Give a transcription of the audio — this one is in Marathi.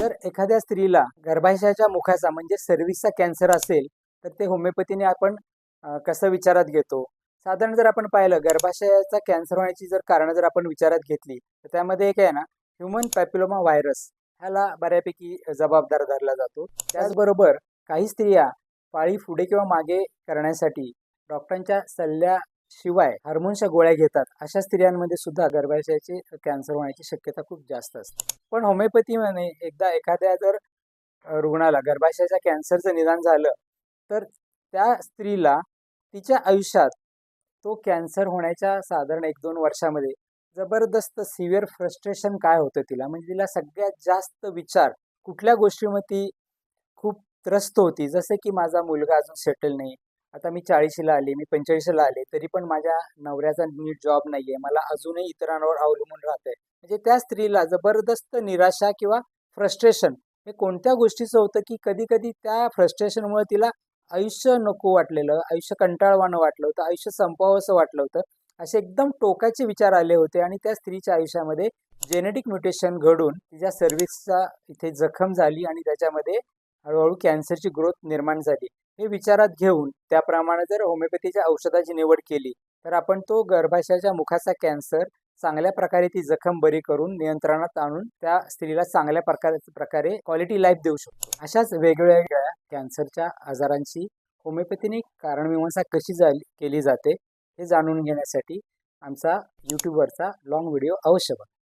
जर एखाद्या स्त्रीला गर्भाशयाच्या मुखाचा म्हणजे सर्व्हिसचा कॅन्सर असेल तर ते होमिओपॅथीने आपण कसं विचारात घेतो. साधारण जर आपण पाहिलं गर्भाशयाचा कॅन्सर होण्याची जर कारणं जर आपण विचारात घेतली तर त्यामध्ये एक आहे ना ह्युमन पॅपिलोमा व्हायरस ह्याला बऱ्यापैकी जबाबदार धरला जातो. त्याचबरोबर काही स्त्रिया पाळी पुढे किंवा मागे करण्यासाठी डॉक्टरांच्या सल्ल्याशिवाय हार्मोनच्या गोळ्या घेतात. अशा स्त्रियांमध्ये सुद्धा गर्भाशयाचे कॅन्सर होण्याची शक्यता खूप जास्त असते. पण होमिओपॅथीमध्ये एकदा एखाद्या जर रुग्णाला गर्भाशयाच्या कॅन्सरचं निदान झालं तर त्या स्त्रीला तिच्या आयुष्यात तो कॅन्सर होण्याच्या साधारण 1-2 वर्षामध्ये जबरदस्त सिव्हिअर फ्रस्ट्रेशन काय होतं तिला, म्हणजे तिला सगळ्यात जास्त विचार कुठल्या गोष्टीमध्ये ती खूप त्रस्त होती. जसे की माझा मुलगा अजून सेटल नाही, आता मी 40शीला आले, मी 45ला आले, तरी पण माझ्या नवऱ्याचा नीट जॉब नाहीये, मला अजूनही इतरांवर अवलंबून राहतंय. म्हणजे त्या स्त्रीला जबरदस्त निराशा किंवा फ्रस्ट्रेशन हे कोणत्या गोष्टीचं होतं की कधी कधी त्या फ्रस्ट्रेशनमुळे तिला आयुष्य नको वाटलेलं, आयुष्य कंटाळवाणं वाटलं होतं, आयुष्य संपवावंसं वाटलं होतं. असे एकदम टोकाचे विचार आले होते आणि त्या स्त्रीच्या आयुष्यामध्ये जेनेटिक म्युटेशन घडून तिच्या सर्व्हिसचा इथे जखम झाली आणि त्याच्यामध्ये हळूहळू कॅन्सरची ग्रोथ निर्माण झाली. हे विचारात घेऊन त्याप्रमाणे जर होमिओपॅथीच्या औषधाची निवड केली तर आपण तो गर्भाशयाच्या मुखाचा कॅन्सर चांगल्या प्रकारे ती जखम बरी करून नियंत्रणात आणून त्या स्त्रीला चांगल्या प्रकारे क्वालिटी लाईफ देऊ शकतो. अशाच वेगवेगळ्या कॅन्सरच्या आजारांची होमिओपॅथीने कारणमीमांसा कशी केली जाते हे जाणून घेण्यासाठी आमचा यूट्यूबवरचा लॉंग व्हिडिओ अवश्य बघा.